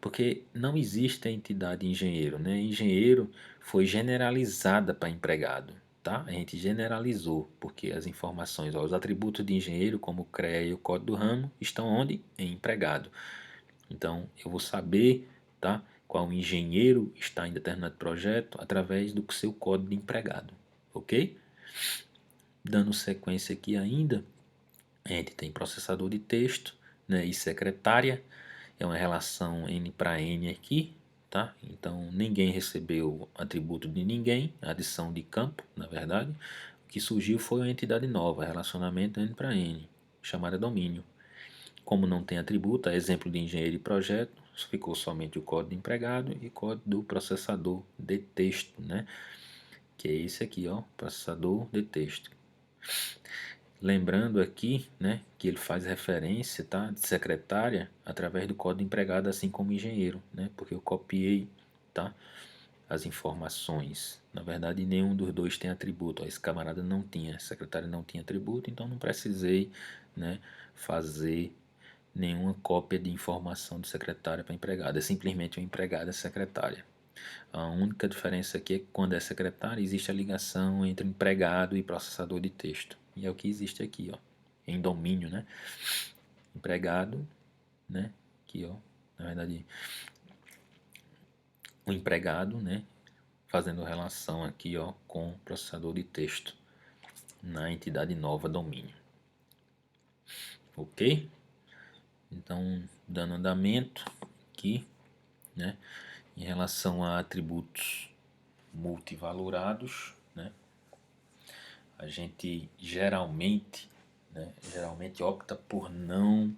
Porque não existe a entidade engenheiro, né? Engenheiro foi generalizada para empregado, tá? A gente generalizou, porque as informações, ó, os atributos de engenheiro, como o CREA e o código do ramo, estão onde? Em empregado. Então, eu vou saber, tá? Qual engenheiro está em determinado projeto através do seu código de empregado, ok? Dando sequência aqui ainda, a gente tem processador de texto, né, e secretária, é uma relação N para N aqui, tá? Então ninguém recebeu atributo de ninguém, adição de campo, na verdade. O que surgiu foi uma entidade nova, relacionamento N para N, chamada domínio. Como não tem atributo, é exemplo de engenheiro e projeto, ficou somente o código de empregado e código do processador de texto, né? Que é esse aqui, ó, processador de texto. Lembrando aqui, né, que ele faz referência, tá, de secretária através do código empregado, assim como engenheiro, né, porque eu copiei, tá, as informações. Na verdade, nenhum dos dois tem atributo. Ó, esse camarada não tinha, secretária não tinha atributo, então não precisei, né, fazer nenhuma cópia de informação de secretária para empregado. É simplesmente uma empregada secretária. A única diferença aqui é que quando é secretária existe a ligação entre empregado e processador de texto. E é o que existe aqui, ó, em domínio, né? Empregado, né? Aqui, ó, na verdade, o empregado, né? Fazendo relação aqui, ó, com o processador de texto na entidade nova domínio. Ok? Então, dando andamento aqui, né? Em relação a atributos multivalorados, né? A gente geralmente opta por não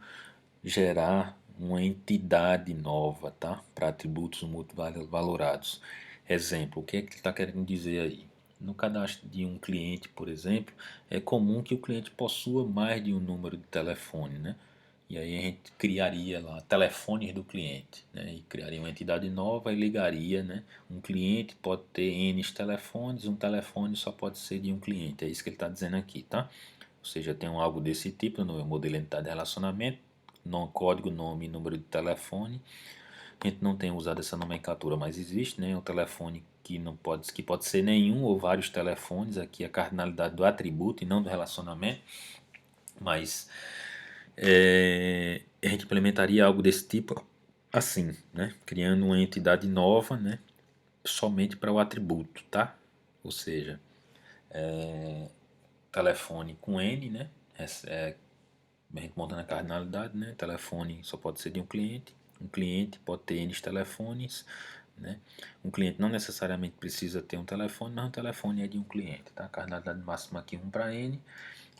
gerar uma entidade nova, tá? Para atributos multivalorados. Exemplo, o que é que ele está querendo dizer aí? No cadastro de um cliente, por exemplo, é comum que o cliente possua mais de um número de telefone, né? E aí a gente criaria lá telefones do cliente, né? E criaria uma entidade nova e ligaria, né? Um cliente pode ter N telefones, um telefone só pode ser de um cliente. É isso que ele está dizendo aqui, tá? Ou seja, tem algo desse tipo no modelo de entidade de relacionamento, código, nome e número de telefone. A gente não tem usado essa nomenclatura, mas existe, né? Um telefone que pode ser nenhum ou vários telefones. Aqui a cardinalidade do atributo e não do relacionamento, mas a gente implementaria algo desse tipo assim, né? Criando uma entidade nova, né? Somente para o atributo, tá? Ou seja, telefone com N, né? A gente montando a cardinalidade, né? Telefone só pode ser de um cliente. Um cliente pode ter N telefones, né? Um cliente não necessariamente precisa ter um telefone, mas um telefone é de um cliente, tá? A cardinalidade máxima aqui 1 para N.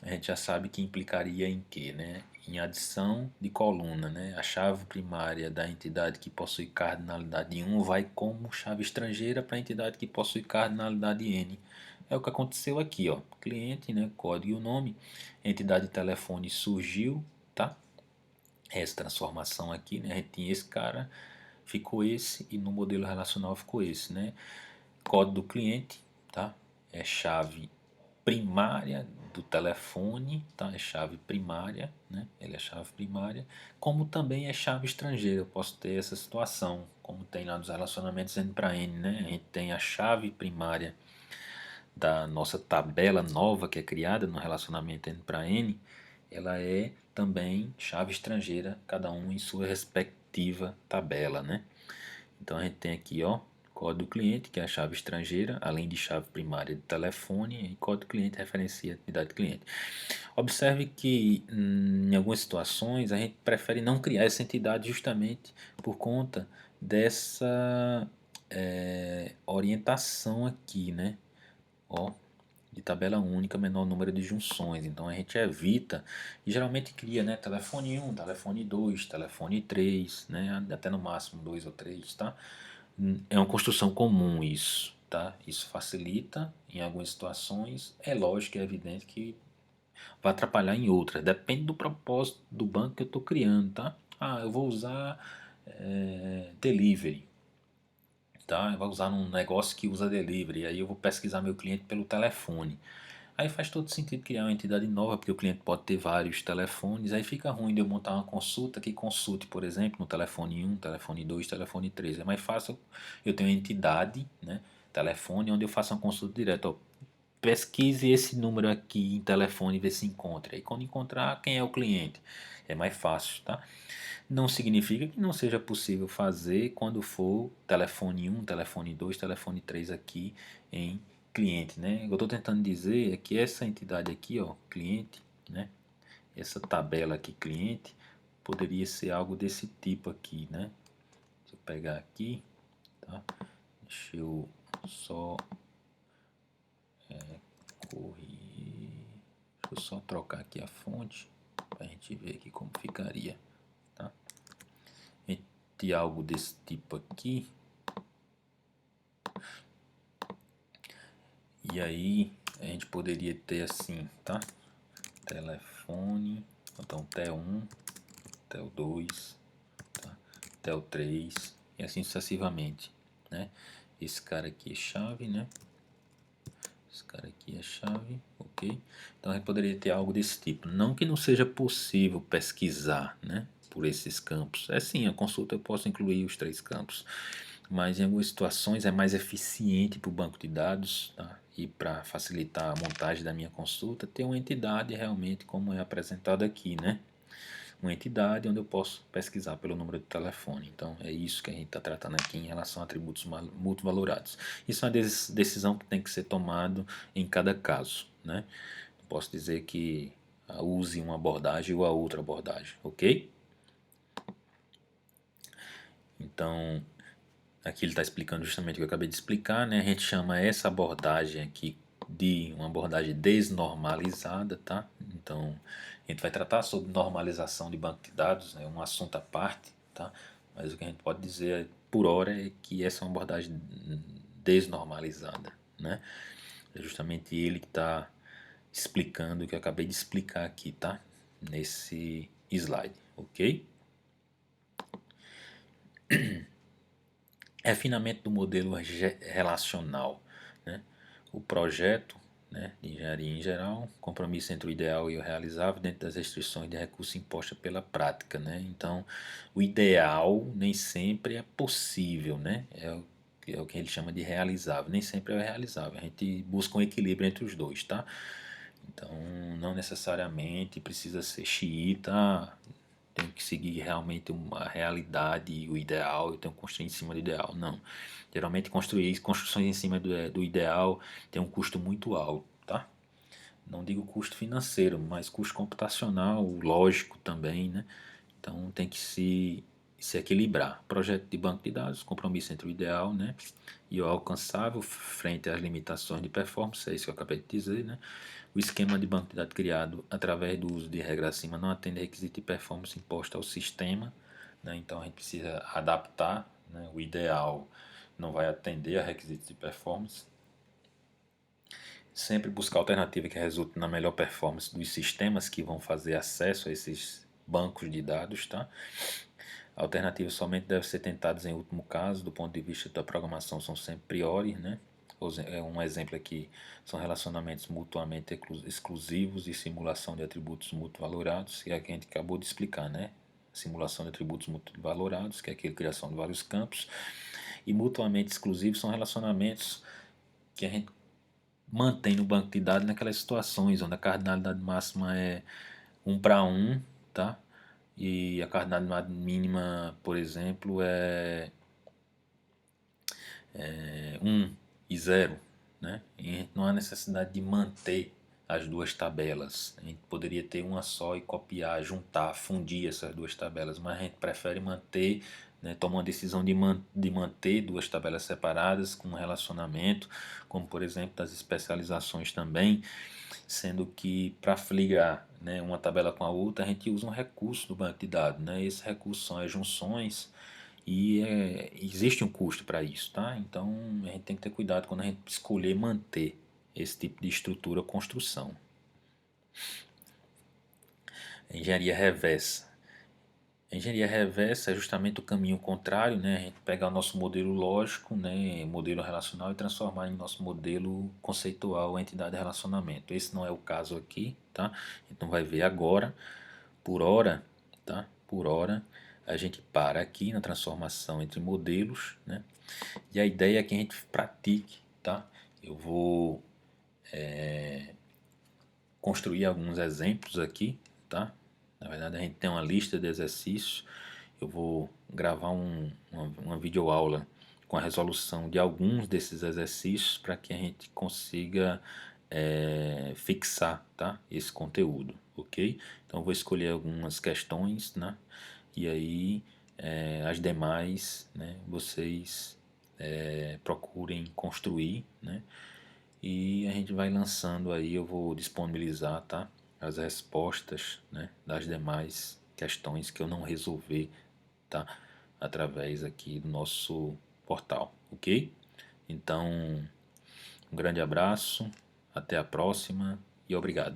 A gente já sabe que implicaria em quê, né? Em adição de coluna, né? A chave primária da entidade que possui cardinalidade 1 vai como chave estrangeira para a entidade que possui cardinalidade N, é o que aconteceu aqui, ó. Cliente, né, código e o nome, entidade de telefone surgiu, tá? Essa transformação aqui, né, a gente tinha esse cara, ficou esse, e no modelo relacional ficou esse, né? Código do cliente, tá? É chave primária do telefone, tá? É chave primária, né? Ele é chave primária, como também é chave estrangeira. Eu posso ter essa situação, como tem lá nos relacionamentos N para N, né? A gente tem a chave primária da nossa tabela nova que é criada no relacionamento N para N, ela é também chave estrangeira, cada um em sua respectiva tabela, né? Então a gente tem aqui, ó, código do cliente, que é a chave estrangeira, além de chave primária de telefone, e código do cliente referencia a atividade do cliente. Observe que em algumas situações a gente prefere não criar essa entidade justamente por conta dessa orientação aqui, né? Ó, de tabela única, menor número de junções. Então a gente evita e geralmente cria, né, telefone 1, telefone 2, telefone 3, né, até no máximo 2 ou 3, tá? É uma construção comum isso, tá? Isso facilita em algumas situações. É lógico, é evidente que vai atrapalhar em outras. Depende do propósito do banco que eu estou criando, tá? Ah, eu vou usar delivery, tá? Eu vou usar um negócio que usa delivery. Aí eu vou pesquisar meu cliente pelo telefone. Aí faz todo sentido criar uma entidade nova, porque o cliente pode ter vários telefones. Aí fica ruim de eu montar uma consulta que consulte, por exemplo, no telefone 1, telefone 2, telefone 3. É mais fácil eu ter uma entidade, né, telefone, onde eu faço uma consulta direta. Ó, pesquise esse número aqui em telefone e vê se encontra. Aí quando encontrar, quem é o cliente? É mais fácil, tá? Não significa que não seja possível fazer quando for telefone 1, telefone 2, telefone 3 aqui em cliente, né? O que eu estou tentando dizer é que essa entidade aqui, ó, cliente, né? Essa tabela aqui, cliente, poderia ser algo desse tipo aqui, né? Deixa eu pegar aqui, tá? Deixa eu só corrigir. Deixa eu só trocar aqui a fonte para a gente ver aqui como ficaria, tá? De algo desse tipo aqui. E aí a gente poderia ter assim, tá? Telefone, então TEL1, TEL2, tá? TEL3 e assim sucessivamente, né? Esse cara aqui é chave, né? Esse cara aqui é chave, ok? Então a gente poderia ter algo desse tipo. Não que não seja possível pesquisar, né? Por esses campos. É sim, a consulta eu posso incluir os três campos, mas em algumas situações é mais eficiente para o banco de dados, tá? E para facilitar a montagem da minha consulta, ter uma entidade realmente como é apresentado aqui, né? Uma entidade onde eu posso pesquisar pelo número de telefone. Então é isso que a gente está tratando aqui em relação a atributos multivalorados. Isso é uma decisão que tem que ser tomada em cada caso, né? Não posso dizer que use uma abordagem ou a outra abordagem, ok? Então aqui ele está explicando justamente o que eu acabei de explicar, né? A gente chama essa abordagem aqui de uma abordagem desnormalizada, tá? Então, a gente vai tratar sobre normalização de banco de dados, é um assunto à parte, tá? Mas o que a gente pode dizer por hora é que essa é uma abordagem desnormalizada, né? É justamente ele que está explicando o que eu acabei de explicar aqui, tá? Nesse slide, ok? Refinamento do modelo relacional, né? O projeto, né, de engenharia em geral, compromisso entre o ideal e o realizável dentro das restrições de recurso impostas pela prática, né? Então, o ideal nem sempre é possível, né? É o que ele chama de realizável, nem sempre é realizável. A gente busca um equilíbrio entre os dois, tá? Então, não necessariamente precisa ser xiita, tenho que seguir realmente uma realidade e o ideal, eu tenho que construir em cima do ideal. Não. Geralmente construir construções em cima do ideal tem um custo muito alto, tá? Não digo custo financeiro, mas custo computacional, lógico também, né? Então tem que se equilibrar. Projeto de banco de dados, compromisso entre o ideal, né, e o alcançável frente às limitações de performance, é isso que eu acabei de dizer, né? O esquema de banco de dados criado através do uso de regra acima não atende a requisito de performance imposto ao sistema, né? Então a gente precisa adaptar, né? O ideal não vai atender a requisitos de performance. Sempre buscar alternativa que resulte na melhor performance dos sistemas que vão fazer acesso a esses bancos de dados, tá? Alternativas somente devem ser tentadas em último caso, do ponto de vista da programação, são sempre priori, né? Um exemplo aqui são relacionamentos mutuamente exclusivos e simulação de atributos multivalorados, que é a que a gente acabou de explicar, né? Simulação de atributos multivalorados, que é aquela criação de vários campos, e mutuamente exclusivos são relacionamentos que a gente mantém no banco de dados naquelas situações onde a cardinalidade máxima é 1 para 1, tá? E a cardinalidade mínima, por exemplo, é 1 e 0, né? E a gente não há necessidade de manter as duas tabelas. A gente poderia ter uma só e copiar, juntar, fundir essas duas tabelas, mas a gente prefere manter, né, toma uma decisão de manter duas tabelas separadas com um relacionamento, como por exemplo das especializações também, sendo que para ligar, né, uma tabela com a outra a gente usa um recurso do banco de dados, né? Esse recurso são as junções e existe um custo para isso, tá? Então a gente tem que ter cuidado quando a gente escolher manter esse tipo de estrutura ou construção. Engenharia reversa. A engenharia reversa é justamente o caminho contrário, né? A gente pegar o nosso modelo lógico, né, modelo relacional, e transformar em nosso modelo conceitual, entidade de relacionamento. Esse não é o caso aqui, tá? Então vai ver agora, por hora, tá? Por hora, a gente para aqui na transformação entre modelos, né? E a ideia é que a gente pratique, tá? Eu vou construir alguns exemplos aqui, tá? Na verdade, a gente tem uma lista de exercícios. Eu vou gravar uma videoaula com a resolução de alguns desses exercícios para que a gente consiga fixar, tá? Esse conteúdo, ok? Então, eu vou escolher algumas questões, né? E aí, as demais, né? Vocês procurem construir, né? E a gente vai lançando aí, eu vou disponibilizar, tá? As respostas, né, das demais questões que eu não resolver, tá? Através aqui do nosso portal, ok? Então, um grande abraço, até a próxima e obrigado.